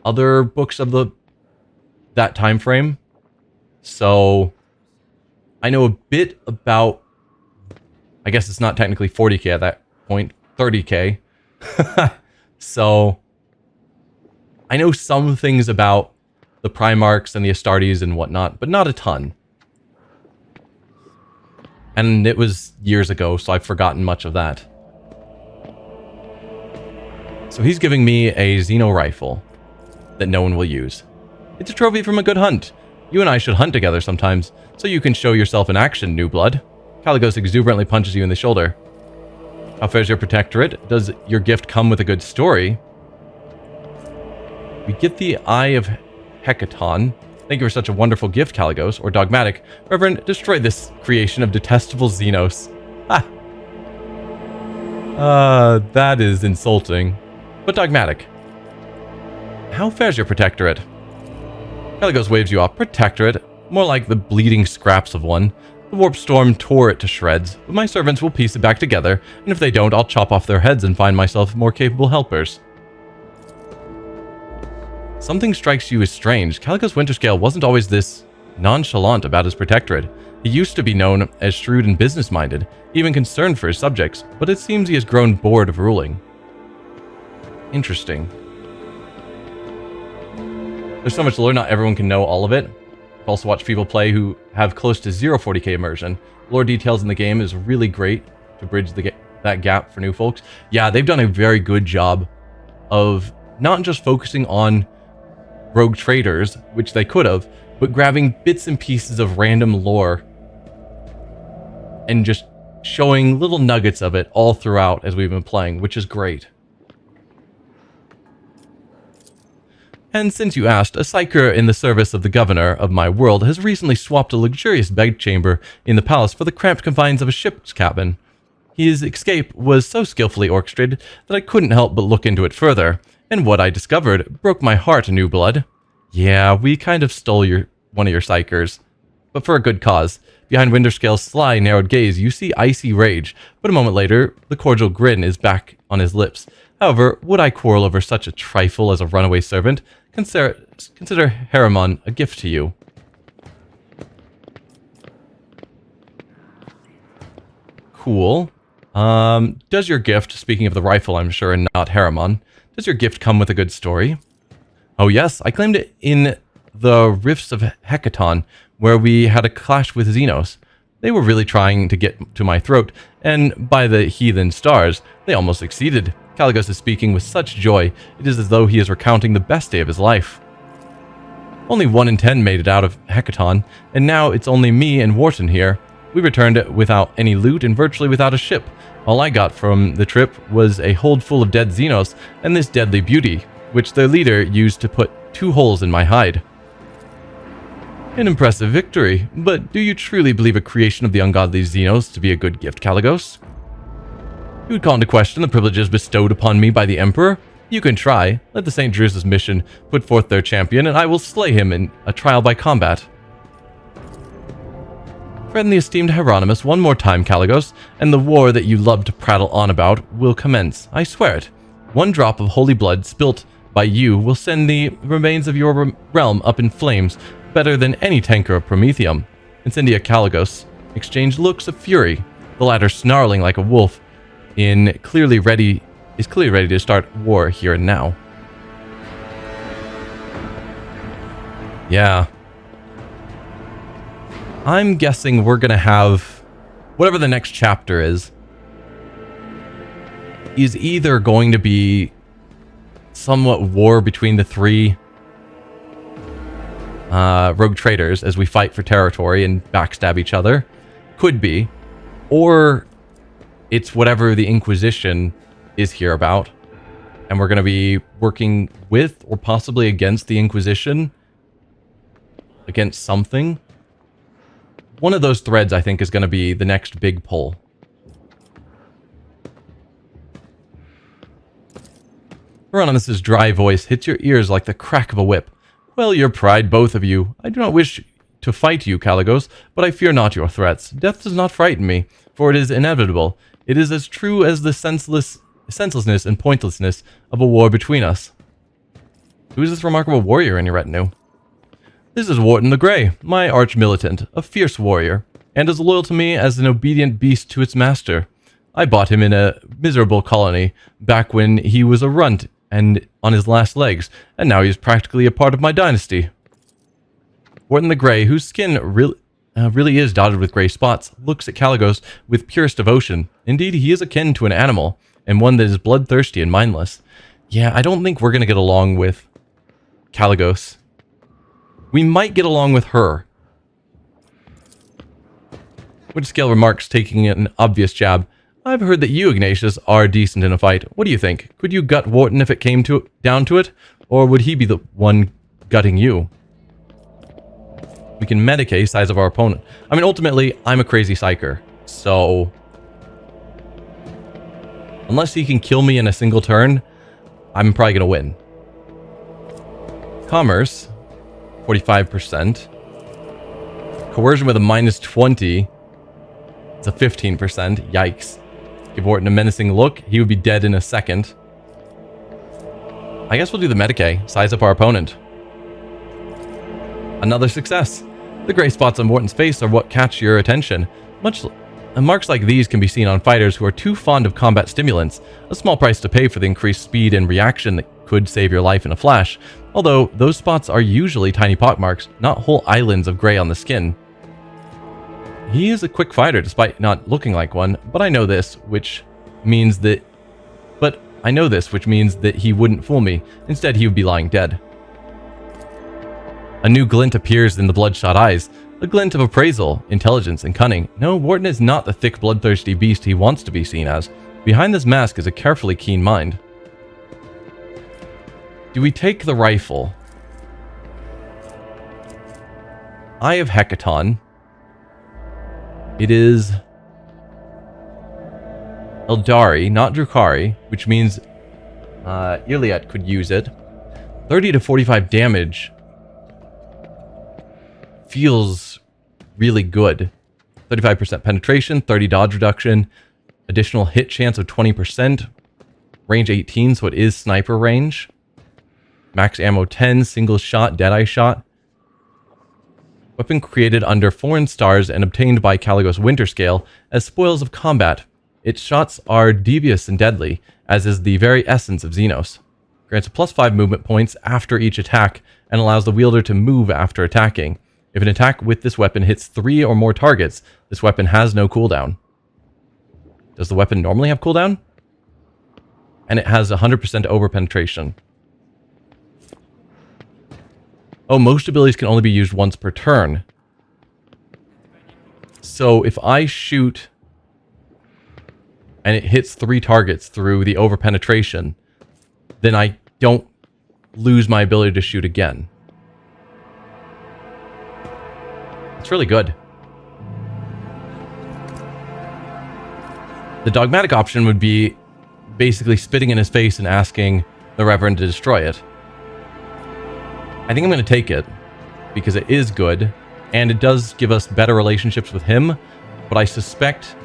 other books of that time frame. So, I know a bit about, I guess it's not technically 40k at that point, 30k. So, I know some things about the Primarchs and the Astartes and whatnot, but not a ton. And it was years ago, so I've forgotten much of that. So he's giving me a xeno rifle that no one will use. It's a trophy from a good hunt. You and I should hunt together sometimes, so you can show yourself in action, new blood. Caligos exuberantly punches you in the shoulder. How fares your protectorate? Does your gift come with a good story? We get the Eye of Hecaton. Thank you for such a wonderful gift, Caligos, or Dogmatic. Reverend, destroy this creation of detestable xenos. Ha! That is insulting. But Dogmatic. How fares your protectorate? Caligos waves you off. Protectorate? More like the bleeding scraps of one. The warp storm tore it to shreds, but my servants will piece it back together, and if they don't, I'll chop off their heads and find myself more capable helpers. Something strikes you as strange. Caligos Winterscale wasn't always this nonchalant about his protectorate. He used to be known as shrewd and business-minded, even concerned for his subjects, but it seems he has grown bored of ruling. Interesting. There's so much lore, not everyone can know all of it. I've also watched people play who have close to zero 40k immersion. Lore details in the game is really great to bridge that gap for new folks. Yeah, they've done a very good job of not just focusing on rogue traders, which they could have, but grabbing bits and pieces of random lore and just showing little nuggets of it all throughout as we've been playing, which is great. And since you asked, a psyker in the service of the governor of my world has recently swapped a luxurious bedchamber in the palace for the cramped confines of a ship's cabin. His escape was so skillfully orchestrated that I couldn't help but look into it further, and what I discovered broke my heart, new blood. Yeah, we kind of stole one of your psykers. but for a good cause. Behind Winterscale's sly, narrowed gaze, you see icy rage, but a moment later, the cordial grin is back on his lips. However, would I quarrel over such a trifle as a runaway servant? Consider Haramon a gift to you. Cool. Does your gift, speaking of the rifle, I'm sure, and not Haramon, does your gift come with a good story? Oh yes, I claimed it in the Rifts of Hecaton, where we had a clash with Xenos. They were really trying to get to my throat, and by the heathen stars, they almost succeeded. Caligos is speaking with such joy, it is as though he is recounting the best day of his life. Only 1 in 10 made it out of Hecaton, and now it's only me and Wharton here. We returned without any loot and virtually without a ship. All I got from the trip was a hold full of dead Xenos and this deadly beauty, which their leader used to put 2 holes in my hide. An impressive victory, but do you truly believe a creation of the ungodly Xenos to be a good gift, Caligos? You would call into question the privileges bestowed upon me by the Emperor? You can try. Let the St. Drusus mission put forth their champion, and I will slay him in a trial by combat. Threaten the esteemed Hieronymus one more time, Caligos, and the war that you love to prattle on about will commence. I swear it. 1 drop of holy blood spilt by you will send the remains of your realm up in flames better than any tanker of Promethium. Incendia Caligos exchanged looks of fury, the latter snarling like a wolf, is clearly ready to start war here and now. Yeah. I'm guessing we're gonna have whatever the next chapter is either going to be somewhat war between the 3 rogue traders as we fight for territory and backstab each other. Could be. Or it's whatever the Inquisition is here about, and we're going to be working with or possibly against the Inquisition, against something. One of those threads, I think, is going to be the next big pull. Hieronymus' dry voice hits your ears like the crack of a whip. Well, your pride, both of you. I do not wish to fight you, Caligos, but I fear not your threats. Death does not frighten me, for it is inevitable. It is as true as the senselessness and pointlessness of a war between us. Who is this remarkable warrior in your retinue? This is Wharton the Grey, my arch-militant, a fierce warrior, and as loyal to me as an obedient beast to its master. I bought him in a miserable colony, back when he was a runt and on his last legs, and now he is practically a part of my dynasty. Wharton the Grey, whose skin really is dotted with gray spots, looks at Caligos with purest devotion. Indeed, he is akin to an animal, and one that is bloodthirsty and mindless. Yeah, I don't think we're going to get along with Caligos. We might get along with her. Winterscale remarks, taking an obvious jab. I've heard that you, Ignatius, are decent in a fight. What do you think? Could you gut Wharton if it came down to it? Or would he be the one gutting you? We can medicate size of our opponent. I mean, ultimately, I'm a crazy psyker. So, unless he can kill me in a single turn, I'm probably going to win. Commerce, 45%. Coercion with a -20. It's a 15%. Yikes. Give Wharton a menacing look. He would be dead in a second. I guess we'll do the Medicae. Size up our opponent. Another success. The gray spots on Wharton's face are what catch your attention. Marks like these can be seen on fighters who are too fond of combat stimulants. A small price to pay for the increased speed and reaction that could save your life in a flash. Although, those spots are usually tiny pockmarks, not whole islands of gray on the skin. He is a quick fighter despite not looking like one, but I know this, which means that he wouldn't fool me. Instead, he would be lying dead. A new glint appears in the bloodshot eyes, a glint of appraisal, intelligence, and cunning. No, Wharton is not the thick, bloodthirsty beast he wants to be seen as. Behind this mask is a carefully keen mind. Do we take the rifle? Eye of Hecaton. It is Eldari, not Drukhari, which means Iliad could use it. 30 to 45 damage feels really good. 35% penetration, 30 dodge reduction, additional hit chance of 20%, range 18, so it is sniper range. Max ammo 10, single shot, deadeye shot. Weapon created under foreign stars and obtained by Caligos Winterscale as spoils of combat. Its shots are devious and deadly, as is the very essence of Xenos. Grants a +5 movement points after each attack and allows the wielder to move after attacking. If an attack with this weapon hits 3 or more targets, this weapon has no cooldown. Does the weapon normally have cooldown? And it has 100% overpenetration. Oh, most abilities can only be used once per turn. So if I shoot and it hits 3 targets through the overpenetration, then I don't lose my ability to shoot again. It's really good. The dogmatic option would be basically spitting in his face and asking the Reverend to destroy it. I think I'm going to take it because it is good and it does give us better relationships with him, but I suspect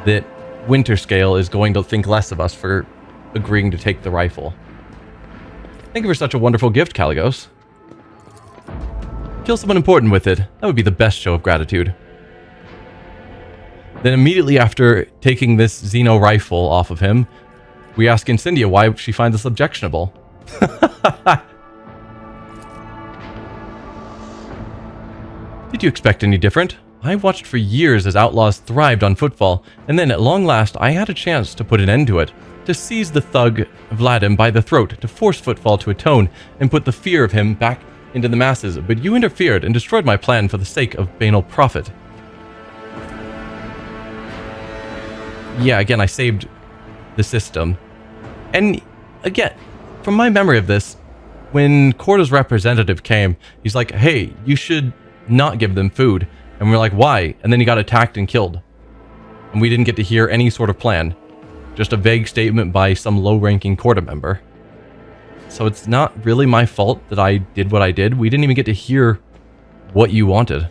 that Winterscale is going to think less of us for agreeing to take the rifle. Thank you for such a wonderful gift, Caligos. Kill someone important with it. That would be the best show of gratitude. Then immediately after taking this Xeno rifle off of him, we ask Incendia why she finds us objectionable. Did you expect any different? I watched for years as outlaws thrived on footfall, and then at long last I had a chance to put an end to it, to seize the thug Vladim by the throat, to force footfall to atone, and put the fear of him back into the masses, but you interfered and destroyed my plan for the sake of banal profit. Yeah, again, I saved the system. And again, from my memory of this, when Corda's representative came, he's like, hey, you should not give them food. And we're like, why? And then he got attacked and killed. And we didn't get to hear any sort of plan. Just a vague statement by some low-ranking Corda member. So it's not really my fault that I did what I did. We didn't even get to hear what you wanted.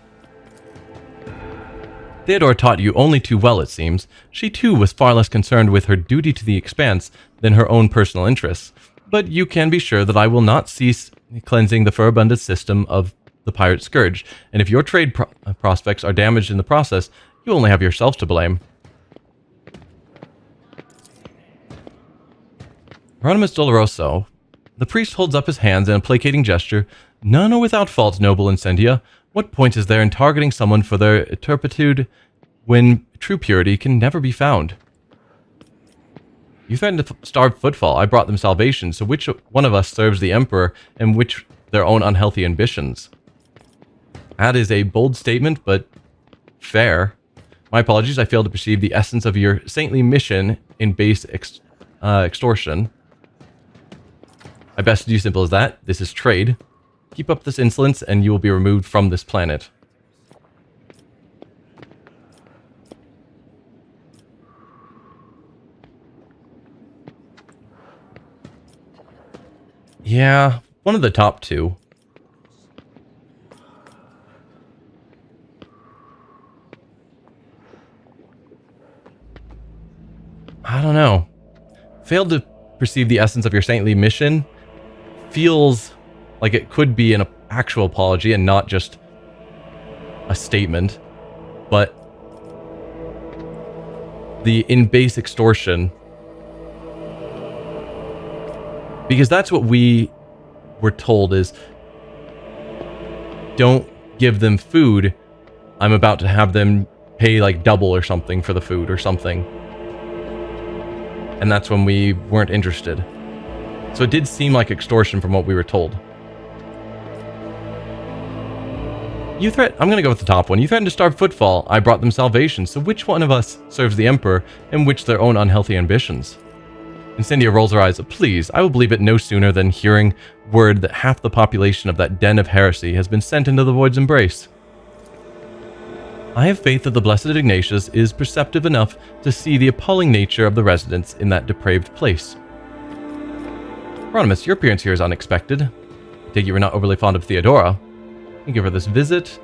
Theodora taught you only too well, it seems. She too was far less concerned with her duty to the Expanse than her own personal interests. But you can be sure that I will not cease cleansing the fur-abundant system of the Pirate Scourge, and if your trade prospects are damaged in the process, you only have yourselves to blame. Hieronymus Doloroso. The priest holds up his hands in a placating gesture. None are without fault, noble Incendia. What point is there in targeting someone for their turpitude when true purity can never be found? You threatened to starve footfall. I brought them salvation, so which one of us serves the Emperor and which their own unhealthy ambitions? That is a bold statement, but fair. My apologies, I failed to perceive the essence of your saintly mission in base extortion. I best do simple as that. This is trade. Keep up this insolence and you will be removed from this planet. Yeah, one of the top two. I don't know. Failed to perceive the essence of your saintly mission feels like it could be an actual apology and not just a statement. But the in-base extortion, because that's what we were told is, don't give them food. I'm about to have them pay like double or something for the food or something. And that's when we weren't interested. So it did seem like extortion from what we were told. I'm going to go with the top one. You threatened to starve footfall. I brought them salvation. So which one of us serves the Emperor and which their own unhealthy ambitions? Incendia rolls her eyes. Please, I will believe it no sooner than hearing word that half the population of that den of heresy has been sent into the void's embrace. I have faith that the Blessed Ignatius is perceptive enough to see the appalling nature of the residents in that depraved place. Hieronymus, your appearance here is unexpected. I take it you were not overly fond of Theodora. You give her this visit.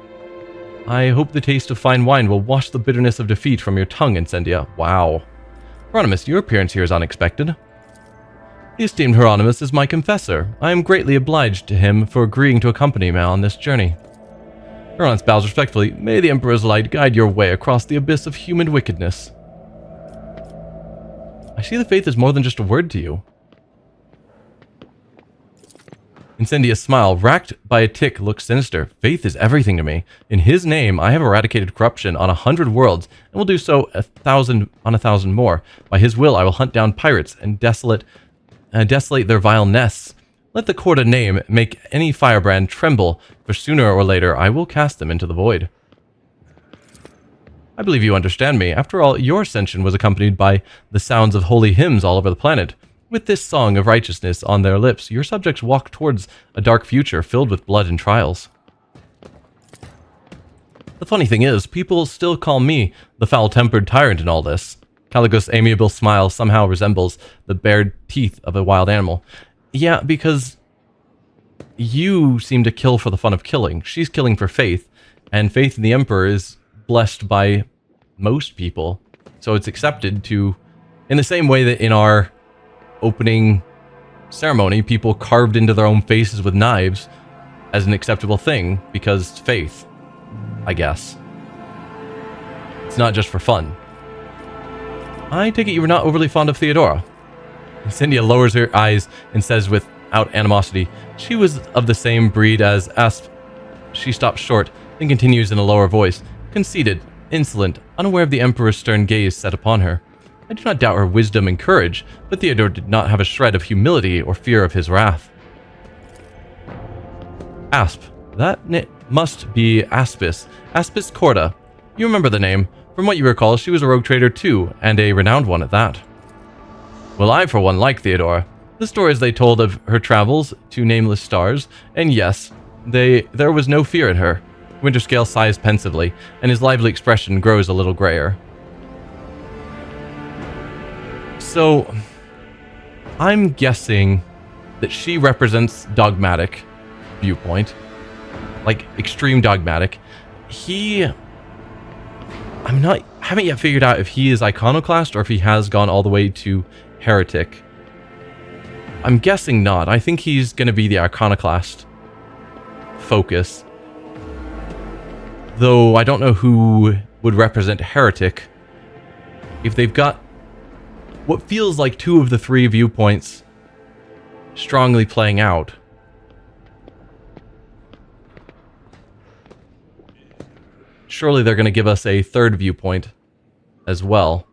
I hope the taste of fine wine will wash the bitterness of defeat from your tongue, Incendia. Wow. Hieronymus, your appearance here is unexpected. The esteemed Hieronymus is my confessor. I am greatly obliged to him for agreeing to accompany me on this journey. Hieronymus bows respectfully. May the Emperor's light guide your way across the abyss of human wickedness. I see the faith is more than just a word to you. Incendia's smile, racked by a tic, looks sinister. Faith is everything to me. In his name, I have eradicated corruption on 100 worlds, and will do so 1,000 on 1,000 more. By his will, I will hunt down pirates and desolate their vile nests. Let the Corda name make any firebrand tremble, for sooner or later I will cast them into the void. I believe you understand me. After all, your ascension was accompanied by the sounds of holy hymns all over the planet. With this song of righteousness on their lips, your subjects walk towards a dark future filled with blood and trials. The funny thing is, people still call me the foul-tempered tyrant in all this. Caligos' amiable smile somehow resembles the bared teeth of a wild animal. Yeah, because you seem to kill for the fun of killing. She's killing for faith, and faith in the Emperor is blessed by most people. So it's accepted to, in the same way that in our opening ceremony, people carved into their own faces with knives as an acceptable thing, because faith, I guess. It's not just for fun. I take it you were not overly fond of Theodora. Incendia lowers her eyes and says without animosity, she was of the same breed as Asp. She stops short, then continues in a lower voice, conceited, insolent, unaware of the Emperor's stern gaze set upon her. I do not doubt her wisdom and courage, but Theodora did not have a shred of humility or fear of his wrath. Asp. That must be Aspis. Aspis Corda. You remember the name. From what you recall, she was a rogue trader too, and a renowned one at that. Well, I for one like Theodora. The stories they told of her travels to nameless stars, and yes, there was no fear in her. Winterscale sighs pensively, and his lively expression grows a little grayer. So, I'm guessing that she represents dogmatic viewpoint, like extreme dogmatic. Haven't yet figured out if he is iconoclast or if he has gone all the way to heretic. I'm guessing not. I think he's going to be the iconoclast focus. Though I don't know who would represent heretic. If they've got what feels like two of the three viewpoints strongly playing out. Surely they're going to give us a third viewpoint as well.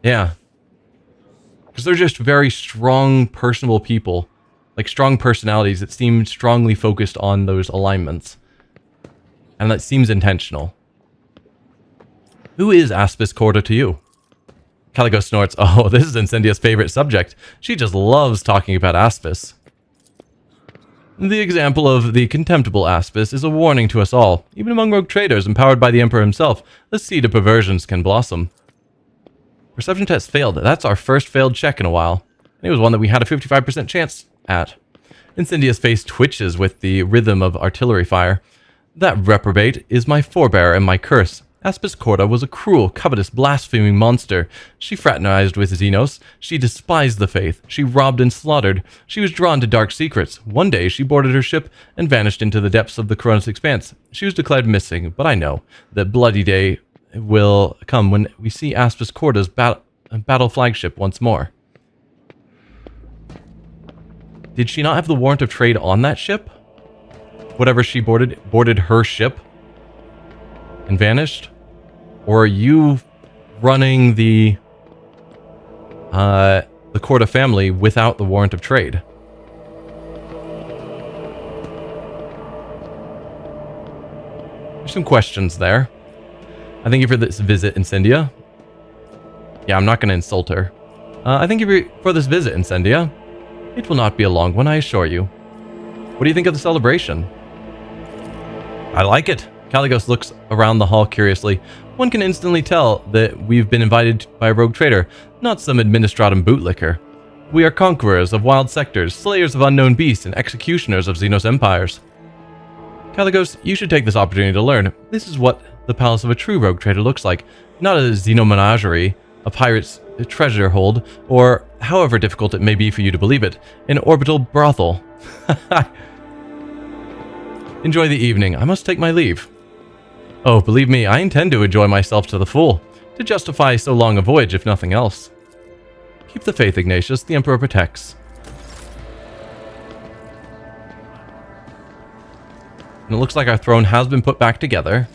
Yeah. Because they're just very strong, personable people. Like strong personalities that seem strongly focused on those alignments. And that seems intentional. Who is Aspis Corda to you? Caligo snorts. Oh, this is Incendia's favorite subject. She just loves talking about Aspis. The example of the contemptible Aspis is a warning to us all. Even among rogue traders empowered by the Emperor himself, the seed of perversions can blossom. Perception test failed. That's our first failed check in a while. And it was one that we had a 55% chance at. Incendia's face twitches with the rhythm of artillery fire. That reprobate is my forebear and my curse. Aspis Corda was a cruel, covetous, blaspheming monster. She fraternized with xenos. She despised the faith. She robbed and slaughtered. She was drawn to dark secrets. One day, she boarded her ship and vanished into the depths of the Koronus Expanse. She was declared missing, but I know that bloody day will come when we see Aspis Corda's battle flagship once more. Did she not have the warrant of trade on that ship? Whatever she boarded her ship and vanished? Or are you running the Corda family without the warrant of trade? There's some questions there. I thank you for this visit, Incendia. Yeah, I'm not going to insult her. I thank you for this visit, Incendia. It will not be a long one, I assure you. What do you think of the celebration? I like it. Caligos looks around the hall curiously. One can instantly tell that we've been invited by a rogue trader, not some administratum bootlicker. We are conquerors of wild sectors, slayers of unknown beasts, and executioners of xenos empires. Caligos, you should take this opportunity to learn. This is what the palace of a true rogue trader looks like. Not a xenomenagerie, a pirate's treasure hold, or, however difficult it may be for you to believe it, an orbital brothel. Enjoy the evening. I must take my leave. Oh, believe me, I intend to enjoy myself to the full, to justify so long a voyage, if nothing else. Keep the faith, Ignatius. The Emperor protects. And it looks like our throne has been put back together.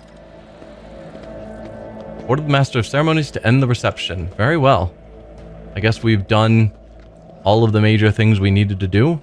Order the Master of Ceremonies to end the reception. Very well. I guess we've done all of the major things we needed to do.